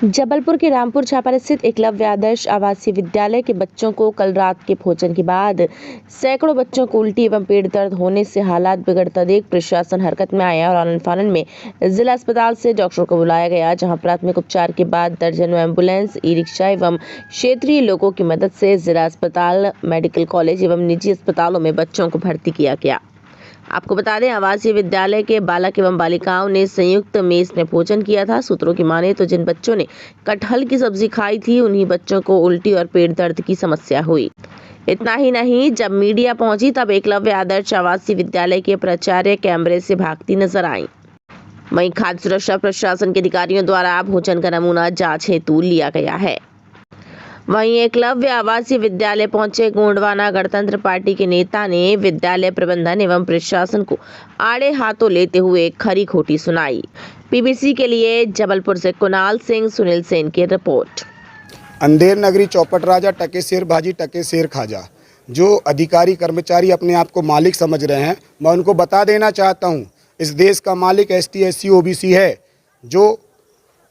जबलपुर के रामपुर छापर स्थित एकलव्य आदर्श आवासीय विद्यालय के बच्चों को कल रात के भोजन के बाद सैकड़ों बच्चों को उल्टी एवं पेट दर्द होने से हालात बिगड़ता देख प्रशासन हरकत में आया और आनन फानन में जिला अस्पताल से डॉक्टर को बुलाया गया, जहां प्राथमिक उपचार के बाद दर्जनों एम्बुलेंस, ई रिक्शा एवं क्षेत्रीय लोगों की मदद से जिला अस्पताल, मेडिकल कॉलेज एवं निजी अस्पतालों में बच्चों को भर्ती किया गया। आपको बता दें, आवासीय विद्यालय के बालक एवं बालिकाओं ने संयुक्त मेस में भोजन किया था। सूत्रों की माने तो जिन बच्चों ने कटहल की सब्जी खाई थी, उन्हीं बच्चों को उल्टी और पेट दर्द की समस्या हुई। इतना ही नहीं, जब मीडिया पहुंची तब एकलव्य आदर्श आवासीय विद्यालय के प्राचार्य कैमरे से भागती नजर आई। वहीं खाद्य सुरक्षा प्रशासन के अधिकारियों द्वारा भोजन का नमूना जांच हेतु लिया गया है। वहीं एकलव्य आवासीय विद्यालय पहुंचे गोंडवाना गणतंत्र पार्टी के नेता ने विद्यालय प्रबंधन एवं प्रशासन को आड़े हाथों लेते हुए खरी खोटी सुनाई। पीबीसी के लिए जबलपुर से कुणाल सिंह, सुनील सेन की रिपोर्ट। अंधेर नगरी चौपट राजा, टके शेर भाजी, टके शेर खाजा। जो अधिकारी कर्मचारी अपने आप को मालिक समझ रहे हैं, मैं उनको बता देना चाहता हूँ, इस देश का मालिक ST SC OBC है, जो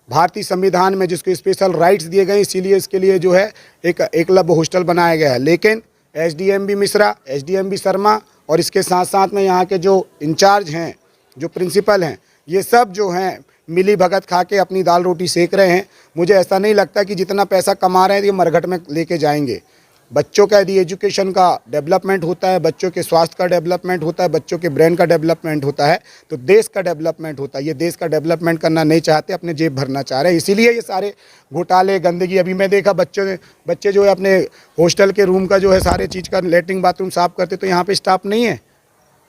भारतीय संविधान में जिसको स्पेशल राइट्स दिए गए, इसीलिए इसके लिए जो है एक एकलव्य हॉस्टल बनाया गया है। लेकिन SDMB मिश्रा, SDMB शर्मा और इसके साथ साथ में यहाँ के जो इंचार्ज हैं, जो प्रिंसिपल हैं, ये सब जो हैं मिली भगत खा के अपनी दाल रोटी सेक रहे हैं। मुझे ऐसा नहीं लगता कि जितना पैसा कमा रहे हैं ये मरघट में लेके जाएंगे। बच्चों का यदि एजुकेशन का डेवलपमेंट होता है, बच्चों के स्वास्थ्य का डेवलपमेंट होता है, बच्चों के ब्रेन का डेवलपमेंट होता है, तो देश का डेवलपमेंट होता है। ये देश का डेवलपमेंट करना नहीं चाहते, अपने जेब भरना चाह रहे हैं, इसीलिए ये सारे घोटाले, गंदगी। अभी मैं देखा बच्चे जो है अपने हॉस्टल के रूम का जो है सारे चीज़ का लेटरिन बाथरूम साफ़ करते, तो यहाँ पर स्टाफ नहीं है।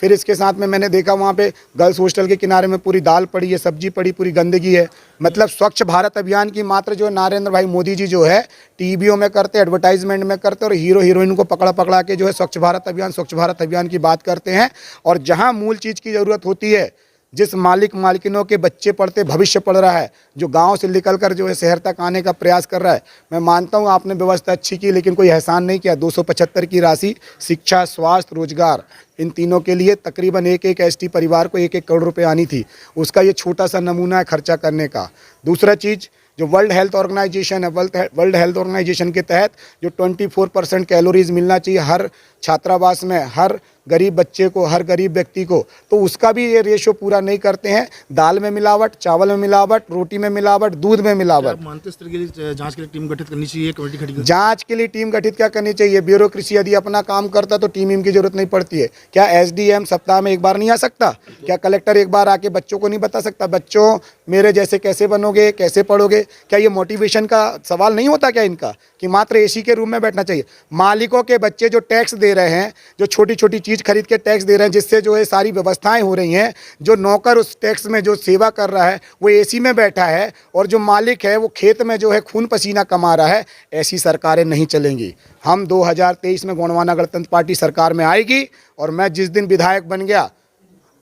फिर इसके साथ में मैंने देखा वहाँ पे गर्ल्स हॉस्टल के किनारे में पूरी दाल पड़ी है, सब्जी पड़ी, पूरी गंदगी है। मतलब स्वच्छ भारत अभियान की मात्र जो नरेंद्र भाई मोदी जी जो है टीवीओं में करते, एडवर्टाइजमेंट में करते और हीरो हीरोइन को पकड़ा के जो है स्वच्छ भारत अभियान की बात करते हैं। और जहाँ मूल चीज़ की ज़रूरत होती है, जिस मालिकिनों के बच्चे पढ़ते, भविष्य पढ़ रहा है, जो गांव से निकलकर जो है शहर तक आने का प्रयास कर रहा है, मैं मानता हूं आपने व्यवस्था अच्छी की, लेकिन कोई एहसान नहीं किया। 275 की राशि शिक्षा, स्वास्थ्य, रोजगार, इन तीनों के लिए तकरीबन एक ST परिवार को 1-1 करोड़ रुपए आनी थी। उसका ये छोटा सा नमूना है खर्चा करने का। दूसरा चीज़, जो वर्ल्ड हेल्थ ऑर्गेनाइजेशन है, वर्ल्ड हेल्थ ऑर्गेनाइजेशन के तहत जो 24% कैलोरीज मिलना चाहिए हर छात्रावास में, हर गरीब बच्चे को, हर गरीब व्यक्ति को, तो उसका भी ये रेशो पूरा नहीं करते हैं। दाल में मिलावट, चावल में मिलावट, रोटी में मिलावट, दूध में मिलावट। आप मानते इस तरह की जांच के लिए टीम गठित करनी चाहिए, कमेटी खड़ी जांच के लिए टीम गठित क्या करनी चाहिए? ब्यूरोक्रेसी यदि अपना काम करता तो टीम की जरूरत नहीं पड़ती है। क्या SDM सप्ताह में एक बार नहीं आ सकता? क्या कलेक्टर एक बार आके बच्चों को नहीं बता सकता, बच्चों मेरे जैसे कैसे बनोगे, कैसे पढ़ोगे? क्या ये मोटिवेशन का सवाल नहीं होता क्या इनका, कि मात्र AC के रूम में बैठना चाहिए? मालिकों के बच्चे जो टैक्स दे रहे हैं, जो छोटी छोटी चीज़ खरीद के टैक्स दे रहे हैं, जिससे जो है सारी व्यवस्थाएं हो रही हैं, जो नौकर उस टैक्स में जो सेवा कर रहा है वो AC में बैठा है, और जो मालिक है वो खेत में जो है खून पसीना कमा रहा है। ऐसी सरकारें नहीं चलेंगी। हम 2023 में गोंडवाना गणतंत्र पार्टी सरकार में आएगी, और मैं जिस दिन विधायक बन गया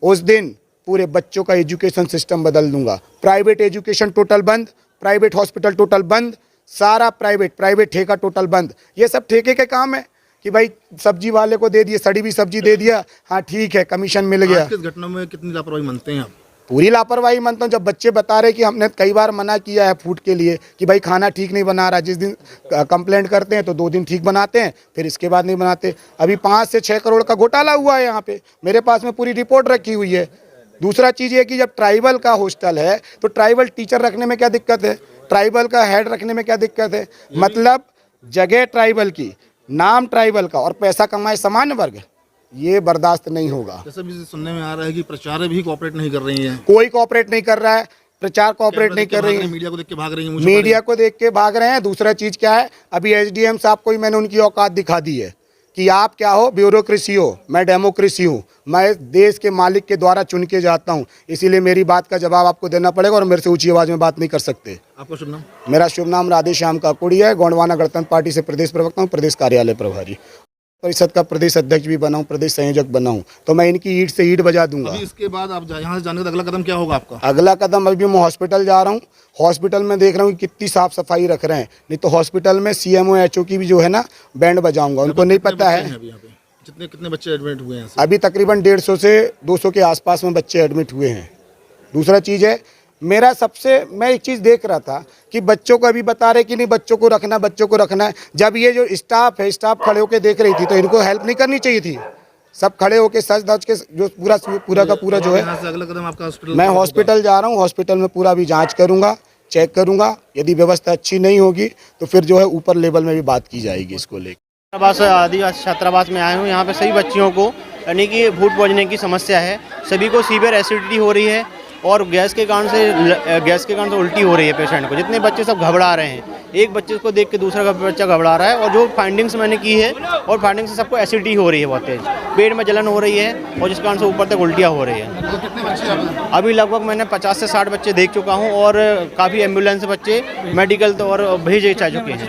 उस दिन पूरे बच्चों का एजुकेशन सिस्टम बदल दूंगा। प्राइवेट एजुकेशन टोटल बंद, प्राइवेट हॉस्पिटल टोटल बंद, सारा प्राइवेट ठेका टोटल बंद। ये सब ठेके के काम है कि भाई सब्जी वाले को दे दिए, सड़ी हुई सब्जी दे दिया, हाँ ठीक है, कमीशन मिल गया। इस घटना में कितनी लापरवाही मानते हैं आप? पूरी लापरवाही मानता हूँ। जब बच्चे बता रहे कि हमने कई बार मना किया है फूड के लिए कि भाई खाना ठीक नहीं बना रहा, जिस दिन कंप्लेंट करते हैं तो 2 दिन ठीक बनाते हैं, फिर इसके बाद नहीं बनाते। अभी 5 से 6 करोड़ का घोटाला हुआ है यहाँ पे, मेरे पास में पूरी रिपोर्ट रखी हुई है। दूसरा चीज़ ये कि जब ट्राइबल का हॉस्टल है तो ट्राइबल टीचर रखने में क्या दिक्कत है, ट्राइबल का हेड रखने में क्या दिक्कत है? मतलब जगह ट्राइबल की, नाम ट्राइबल का, और पैसा कमाए सामान्य वर्ग, ये बर्दाश्त नहीं होगा। जैसे भी सुनने में आ रहा है कि प्रचार भी कोऑपरेट नहीं कर रही है। कोई कोऑपरेट नहीं कर रहा है, प्रचार कोऑपरेट नहीं कर रही है, मीडिया को देख के भाग रही है। मीडिया को देख के भाग रहे हैं। दूसरा चीज़ क्या है, अभी SDM साहब को ही मैंने उनकी औकात दिखा दी है कि आप क्या हो, ब्यूरोक्रेसी हो, मैं डेमोक्रेसी हूँ, मैं देश के मालिक के द्वारा चुन के जाता हूँ, इसीलिए मेरी बात का जवाब आपको देना पड़ेगा, और मेरे से ऊंची आवाज़ में बात नहीं कर सकते। आपका शुभ नाम? मेरा शुभ नाम राधेश्याम काकोड़ी है, गोंडवाना गणतंत्र पार्टी से प्रदेश प्रवक्ता हूँ, प्रदेश कार्यालय प्रभारी, परिषद का प्रदेश अध्यक्ष भी बना हूँ, प्रदेश संयोजक बना हूँ। तो मैं इनकी ईंट से ईंट बजा दूंगा। अभी इसके बाद आप यहाँ से जाने का अगला कदम क्या होगा आपका? अगला कदम, अभी मैं हॉस्पिटल जा रहा हूँ, हॉस्पिटल में देख रहा हूँ कि कितनी साफ सफाई रख रहे हैं। नहीं तो हॉस्पिटल में CMO HO की भी जो है ना बैंड बजाऊंगा, उनको नहीं पता है। कितने बच्चे एडमिट हुए हैं? अभी तकरीबन 150 से 200 के आसपास में बच्चे एडमिट हुए हैं। दूसरा चीज़ है, मैं एक चीज़ देख रहा था कि बच्चों को अभी बता रहे कि नहीं बच्चों को रखना है। जब ये जो स्टाफ खड़े होकर देख रही थी तो इनको हेल्प नहीं करनी चाहिए थी। सब खड़े होकर सच धज के जो पूरा का पूरा जो है, यहाँ से अगला कदम आपका हॉस्पिटल? मैं हॉस्पिटल जा रहा हूँ। हॉस्पिटल में पूरा भी जाँच करूँगा, चेक करूँगा। यदि व्यवस्था अच्छी नहीं होगी तो फिर जो है ऊपर लेवल में भी बात की जाएगी इसको लेकर। आदिवासी छात्रावास में आए हूँ। यहाँ पे सभी बच्चियों को यानी कि फूड पॉइजनिंग की समस्या है। सभी को सीवियर एसिडिटी हो रही है और गैस के कारण से उल्टी हो रही है पेशेंट को। जितने बच्चे सब घबरा रहे हैं, एक बच्चे को देख के दूसरा बच्चा घबरा रहा है। और जो फाइंडिंग्स मैंने की है और फाइंडिंग से सबको एसिडिटी हो रही है, बहुत तेज पेट में जलन हो रही है और जिस कारण से ऊपर तक उल्टियाँ हो रही है। तो कितने बच्चे अभी लगभग मैंने 50 से 60 बच्चे देख चुका हूँ और काफ़ी एम्बुलेंस बच्चे मेडिकल तो और भेजे जा चुके हैं।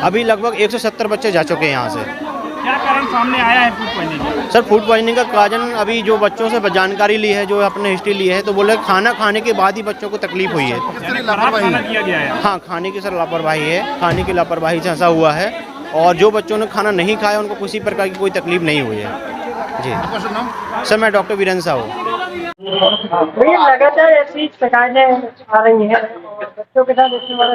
अभी लगभग 170 बच्चे जा चुके हैं यहाँ से। क्या कारण सामने आया है food poisoning? Sir, food poisoning का कारण अभी जो बच्चों से जानकारी ली है, जो अपने हिस्ट्री ली है, तो बोले खाना खाने के बाद ही बच्चों को तकलीफ हुई है। खाना किया गया है? हाँ, खाने की सर लापरवाही है। खाने की लापरवाही से ऐसा हुआ है और जो बच्चों ने खाना नहीं खाया उनको किसी प्रकार की कोई तकलीफ नहीं हुई है। जी सर, मैं डॉक्टर वीरेंद्र साहू। लगातार ऐसी शिकायतें आ रही हैं बच्चों के साथ इसमें वाला।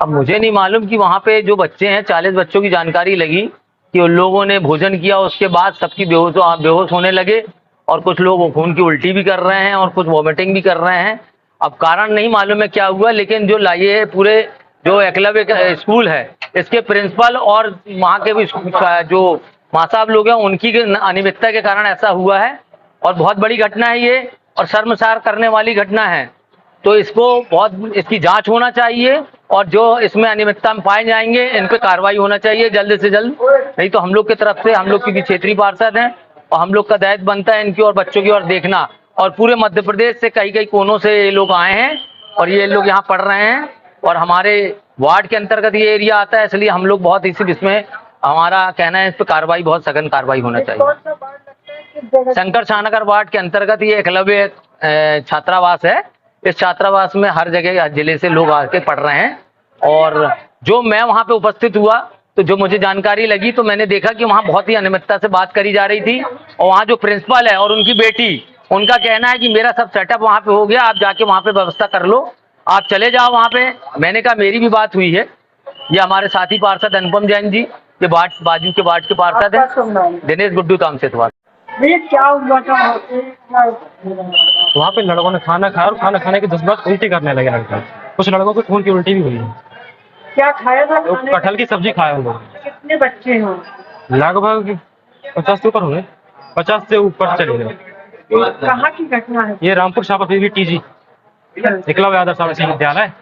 अब मुझे नहीं मालूम कि वहाँ पे जो बच्चे हैं 40 बच्चों की जानकारी लगी कि उन लोगों ने भोजन किया, उसके बाद सबकी बेहोश होने लगे और कुछ लोग खून की उल्टी भी कर रहे हैं और कुछ वॉमिटिंग भी कर रहे हैं। अब कारण नहीं मालूम है क्या हुआ, लेकिन जो ये पूरे जो एकलव्य स्कूल है इसके प्रिंसिपल और वहाँ के भी जो माँ साहब लोग हैं उनकी अनियमितता के कारण ऐसा हुआ है और बहुत बड़ी घटना है ये और शर्मसार करने वाली घटना है। तो इसकी जांच होना चाहिए और जो इसमें अनियमितता में पाए जाएंगे इन पे कार्रवाई होना चाहिए जल्द से जल्द। नहीं तो हम लोग की तरफ से, हम लोग की भी क्षेत्रीय पार्षद हैं और हम लोग का दायित्व बनता है इनकी और बच्चों की ओर देखना। और पूरे मध्य प्रदेश से कई कोनों से ये लोग आए हैं और ये लोग यहाँ पढ़ रहे हैं और हमारे वार्ड के अंतर्गत ये एरिया आता है, इसलिए हम लोग बहुत इसमें हमारा कहना है इस पर कार्रवाई, बहुत सघन कार्रवाई होना चाहिए। शंकर शाहनगर वार्ड के अंतर्गत ये एकलव्य छात्रावास है। इस छात्रावास में हर जगह जिले से लोग आके पढ़ रहे हैं और जो मैं वहाँ पे उपस्थित हुआ तो जो मुझे जानकारी लगी तो मैंने देखा कि वहाँ बहुत ही अनियमितता से बात करी जा रही थी और वहाँ जो प्रिंसिपल है और उनकी बेटी, उनका कहना है कि मेरा सब सेटअप वहाँ पे हो गया, आप जाके वहाँ पे व्यवस्था कर लो, आप चले जाओ वहाँ पे। मैंने कहा मेरी भी बात हुई है, ये हमारे साथी पार्षद अनुपम जैन जी, ये बाजू के वार्ड के पार्षद है दिनेश गुड्डू तामसेतवाल। क्या हुआ था वहाँ पे लड़कों ने खाना खाया और खाना खाने के 10 बाद उल्टी करने लगे लड़के। कुछ लड़कों को खून की उल्टी भी हुई है। क्या खाया था? कटहल की सब्जी खाया हम लोग। कितने बच्चे हो? लगभग 50 से ऊपर हुए, 50 से ऊपर चले गए। कहाँ की घटना है? ये रामपुर छापा TG एकलव्य आदर्श आवासीय विद्यालय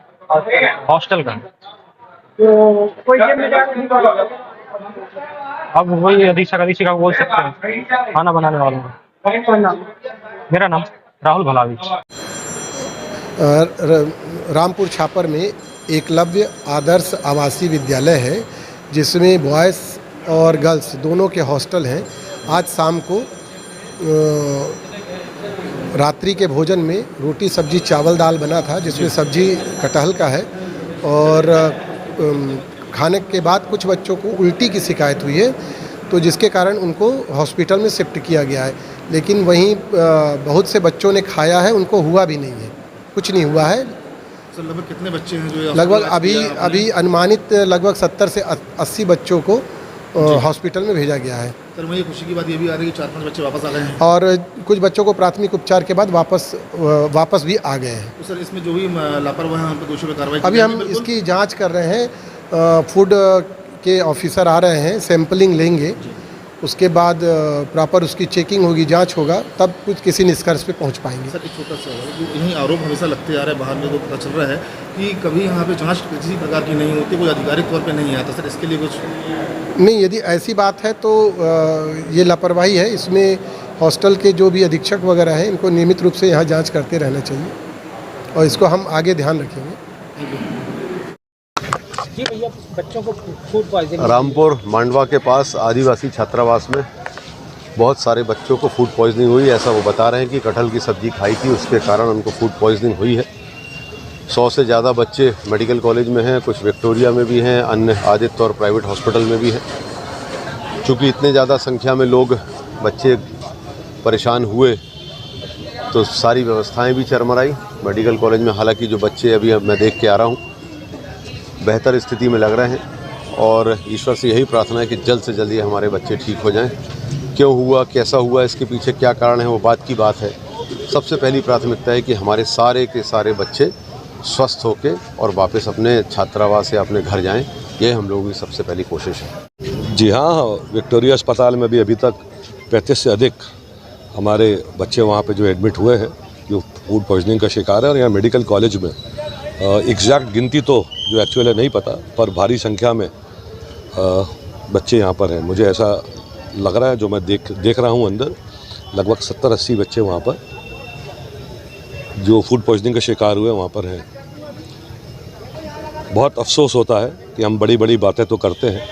हॉस्टल का। तो कोई जिम्मेदार? अब वही अधीक्षक बोल सकते हैं, खाना बनाने वालों का। मेरा नाम राहुल भलावी। रामपुर छापर में एकलव्य आदर्श आवासीय विद्यालय है जिसमें बॉयज़ और गर्ल्स दोनों के हॉस्टल हैं। आज शाम को रात्रि के भोजन में रोटी सब्जी चावल दाल बना था जिसमें सब्जी कटहल का है और खाने के बाद कुछ बच्चों को उल्टी की शिकायत हुई है तो जिसके कारण उनको हॉस्पिटल में शिफ्ट किया गया है। लेकिन वहीं बहुत से बच्चों ने खाया है, उनको हुआ भी नहीं है, कुछ नहीं हुआ है। सर लगभग कितने बच्चे हैं जो लगभग अभी अनुमानित लगभग 70 से 80 बच्चों को हॉस्पिटल में भेजा गया है। सर मुझे खुशी की बात ये भी आ रही है कि 4-5 बच्चे वापस आ गए हैं और कुछ बच्चों को प्राथमिक उपचार के बाद वापस भी आ गए हैं। तो सर इसमें जो भी लापरवाही है उन पर दोषियों पर कार्रवाई अभी हम इसकी जांच कर रहे हैं। फूड के ऑफिसर आ रहे हैं, सैंपलिंग लेंगे, उसके बाद प्रॉपर उसकी चेकिंग होगी, जांच होगा, तब कुछ किसी निष्कर्ष पे पहुंच पाएंगे। सर एक छोटा सा जो यही आरोप हमेशा लगते आ रहे हैं, बाहर में तो पता चल रहा है कि कभी यहाँ पे जांच किसी प्रकार की नहीं होती, कोई आधिकारिक तौर पे नहीं आता। सर इसके लिए कुछ नहीं, यदि ऐसी बात है तो ये लापरवाही है। इसमें हॉस्टल के जो भी अधीक्षक वगैरह हैं इनको नियमित रूप से यहाँ जाँच करते रहना चाहिए और इसको हम आगे ध्यान रखेंगे। जी भैया, बच्चों को फूड पॉइजनिंग रामपुर मांडवा के पास आदिवासी छात्रावास में बहुत सारे बच्चों को फूड पॉइजनिंग हुई। ऐसा वो बता रहे हैं कि कटहल की सब्जी खाई थी, उसके कारण उनको फूड पॉइजनिंग हुई है। 100 से ज़्यादा बच्चे मेडिकल कॉलेज में हैं, कुछ विक्टोरिया में भी हैं, अन्य आदित्य और प्राइवेट हॉस्पिटल में भी हैं। चूँकि इतने ज़्यादा संख्या में लोग बच्चे परेशान हुए तो सारी व्यवस्थाएं भी चरमराई। मेडिकल कॉलेज में हालांकि जो बच्चे अभी मैं देख के आ रहा हूँ बेहतर स्थिति में लग रहे हैं और ईश्वर से यही प्रार्थना है कि जल्द से जल्द ये हमारे बच्चे ठीक हो जाएं। क्यों हुआ, कैसा हुआ, इसके पीछे क्या कारण है वो बात की बात है। सबसे पहली प्राथमिकता है कि हमारे सारे के सारे बच्चे स्वस्थ होके और वापस अपने छात्रावास या अपने घर जाएं, ये हम लोगों की सबसे पहली कोशिश है। जी हाँ, विक्टोरिया अस्पताल में भी अभी तक 35 से अधिक हमारे बच्चे वहाँ पे जो एडमिट हुए हैं जो फूड पॉइजनिंग का शिकार है। और यहाँ मेडिकल कॉलेज में एग्जैक्ट गिनती तो जो एक्चुअली नहीं पता, पर भारी संख्या में बच्चे यहाँ पर हैं। मुझे ऐसा लग रहा है, जो मैं देख रहा हूँ अंदर, लगभग 70-80 बच्चे वहाँ पर जो फूड पॉइजनिंग का शिकार हुए वहाँ पर हैं। बहुत अफसोस होता है कि हम बड़ी बड़ी बातें तो करते हैं,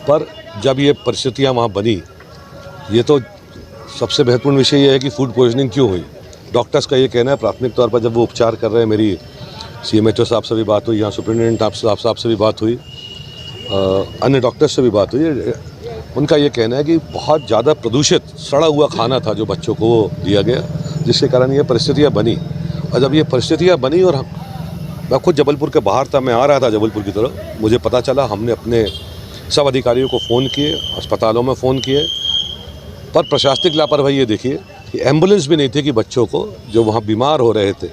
पर जब ये परिस्थितियाँ वहाँ बनी, ये तो सबसे महत्वपूर्ण विषय ये है कि फूड पॉइजनिंग क्यों हुई। डॉक्टर्स का ये कहना है प्राथमिक तौर पर जब वो उपचार कर रहे हैं, मेरी CMHO साहब से भी बात हुई, यहाँ सुप्रिटेंडेंट साहब से भी बात हुई, अन्य डॉक्टर्स से भी बात हुई, उनका ये कहना है कि बहुत ज़्यादा प्रदूषित सड़ा हुआ खाना था जो बच्चों को दिया गया, जिसके कारण ये परिस्थितियाँ बनी। और जब ये परिस्थितियाँ बनी और मैं खुद जबलपुर के बाहर था, मैं आ रहा था जबलपुर की तरफ, मुझे पता चला, हमने अपने सब अधिकारियों को फ़ोन किए, अस्पतालों में फ़ोन किए, पर प्रशासनिक लापरवाही ये देखिए कि एम्बुलेंस भी नहीं थी कि बच्चों को जो वहाँ बीमार हो रहे थे,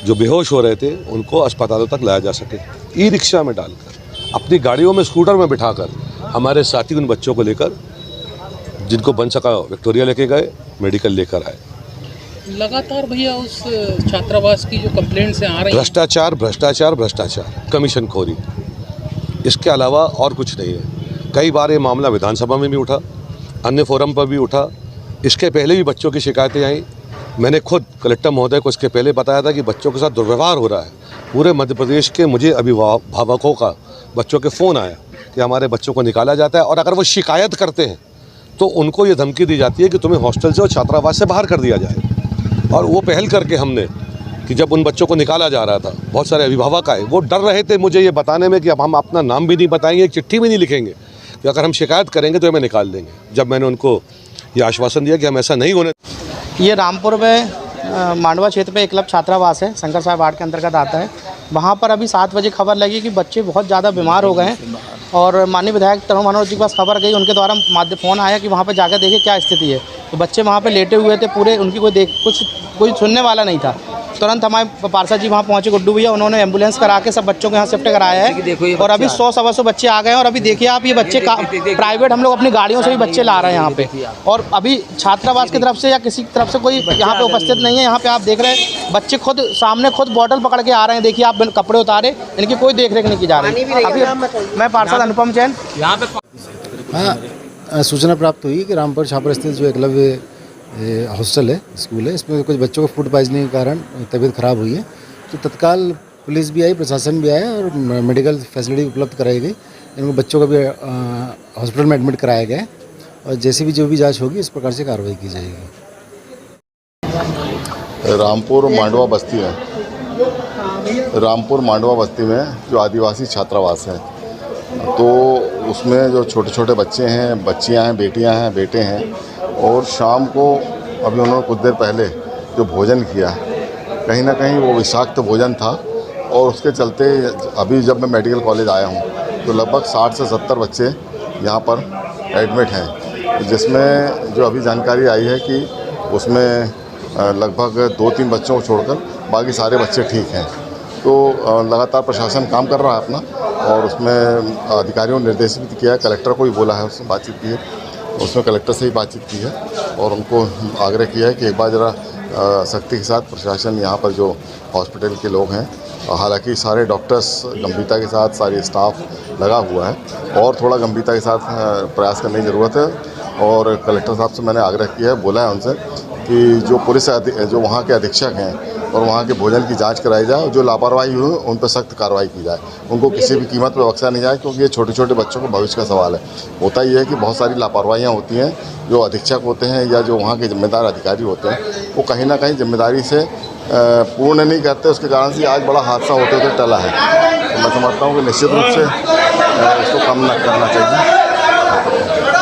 जो बेहोश हो रहे थे, उनको अस्पतालों तक लाया जा सके। ई-रिक्शा में डालकर, अपनी गाड़ियों में, स्कूटर में बिठाकर हमारे साथी उन बच्चों को लेकर, जिनको बन सका विक्टोरिया लेके गए, मेडिकल लेकर आए। लगातार भैया उस छात्रावास की जो कंप्लेंट्स आ रही हैं, भ्रष्टाचार भ्रष्टाचार भ्रष्टाचार, कमीशनखोरी, इसके अलावा और कुछ नहीं है। कई बार ये मामला विधानसभा में भी उठा, अन्य फोरम पर भी उठा। इसके पहले भी बच्चों की शिकायतें आई। मैंने खुद कलेक्टर महोदय को इसके पहले बताया था कि बच्चों के साथ दुर्व्यवहार हो रहा है। पूरे मध्य प्रदेश के मुझे अभिभावकों का बच्चों के फ़ोन आया कि हमारे बच्चों को निकाला जाता है, और अगर वो शिकायत करते हैं तो उनको ये धमकी दी जाती है कि तुम्हें हॉस्टल से और छात्रावास से बाहर कर दिया जाए। और वो पहल करके हमने कि जब उन बच्चों को निकाला जा रहा था, बहुत सारे अभिभावक आए, वो डर रहे थे मुझे ये बताने में कि अब हम अपना नाम भी नहीं बताएंगे, एक चिट्ठी भी नहीं लिखेंगे कि अगर हम शिकायत करेंगे तो हमें निकाल देंगे। जब मैंने उनको ये आश्वासन दिया कि हम ऐसा नहीं होने। ये रामपुर में मांडवा क्षेत्र में एकलव्य छात्रावास है, शंकर साहब वार्ड के अंतर्गत आता है। वहाँ पर अभी 7 बजे खबर लगी कि बच्चे बहुत ज़्यादा बीमार हो गए हैं, और माननीय विधायक तरुण मनोहर जी के पास खबर गई, उनके द्वारा फ़ोन आया कि वहाँ पर जाकर देखिए क्या स्थिति है। तो बच्चे वहाँ पर लेटे हुए थे पूरे, उनकी कोई सुनने वाला नहीं था। तुरंत हमारे पार्षद जी वहाँ पहुँचे, गुड्डू भैया, उन्होंने एम्बुलेंस करा के सब बच्चों को यहाँ शिफ्ट कराया है। और अभी 100-125 बच्चे आ गए हैं। और अभी देखिए आप, ये बच्चे प्राइवेट हम लोग अपनी गाड़ियों से भी बच्चे ला रहे हैं यहाँ पे, और अभी छात्रावास की तरफ से या किसी तरफ से कोई यहाँ पे उपस्थित नहीं है। यहाँ पे आप देख रहे हैं बच्चे खुद सामने खुद बॉटल पकड़ के आ रहे हैं। देखिए आप, कपड़े उतारे, इनकी कोई देख रेख नहीं की जा रही। अभी मैं पार्षद अनुपम जैन यहाँ पे। हाँ, सूचना प्राप्त हुई कि रामपुर छापर स्थित जो एकलव्य हॉस्टल है, स्कूल है, इसमें कुछ बच्चों को फूड पॉइजनिंग के कारण तबीयत खराब हुई है। तो तत्काल पुलिस भी आई, प्रशासन भी आया, और मेडिकल फैसिलिटी उपलब्ध कराई गई। इनको बच्चों को भी हॉस्पिटल में एडमिट कराया गया है, और जैसे भी जो भी जांच होगी इस प्रकार से कार्रवाई की जाएगी। रामपुर मांडवा बस्ती में, रामपुर मांडवा बस्ती में जो आदिवासी छात्रावास है, तो उसमें जो छोटे छोटे बच्चे हैं, बच्चियां हैं, बेटियां हैं, बेटे हैं, और शाम को अभी उन्होंने कुछ देर पहले जो भोजन किया, कहीं ना कहीं वो विषाक्त भोजन था। और उसके चलते अभी जब मैं मेडिकल कॉलेज आया हूँ तो लगभग 60 से 70 बच्चे यहाँ पर एडमिट हैं, जिसमें जो अभी जानकारी आई है कि उसमें लगभग 2-3 बच्चों को छोड़कर बाकी सारे बच्चे ठीक हैं। तो लगातार प्रशासन काम कर रहा है अपना, और उसमें अधिकारियों ने निर्देशित किया है, कलेक्टर को भी बोला है, उससे बातचीत की है, उसमें कलेक्टर से ही बातचीत की है, और उनको आग्रह किया है कि एक बार ज़रा सख्ती के साथ प्रशासन यहाँ पर जो हॉस्पिटल के लोग हैं, हालांकि सारे डॉक्टर्स गंभीरता के साथ, सारी स्टाफ लगा हुआ है, और थोड़ा गंभीरता के साथ प्रयास करने की ज़रूरत है। और कलेक्टर साहब से मैंने आग्रह किया है, बोला है उनसे कि जो पुलिस जो वहाँ के अधीक्षक हैं और वहाँ के भोजन की जांच कराई जाए, जो लापरवाही हुई उन पर सख्त कार्रवाई की जाए, उनको किसी भी कीमत पर बख्शा नहीं जाए, क्योंकि ये छोटे छोटे बच्चों को भविष्य का सवाल है। होता ही है कि बहुत सारी लापरवाहियाँ होती हैं, जो अधीक्षक होते हैं या जो वहाँ के जिम्मेदार अधिकारी होते हैं, वो कहीं ना कहीं जिम्मेदारी से पूर्ण नहीं करते, उसके कारण से आज बड़ा हादसा होते हुए टला है। तो मैं समझता हूँ कि निश्चित रूप से इसको कम न करना चाहिए।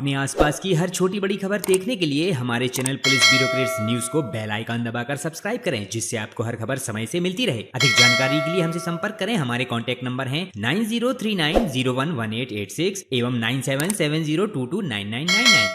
अपने आसपास की हर छोटी बड़ी खबर देखने के लिए हमारे चैनल पुलिस ब्यूरोक्रेट्स न्यूज को बेल आइकन दबाकर सब्सक्राइब करें, जिससे आपको हर खबर समय से मिलती रहे। अधिक जानकारी के लिए हमसे संपर्क करें। हमारे कॉन्टैक्ट नंबर हैं 9039011886 एवं 9770229999।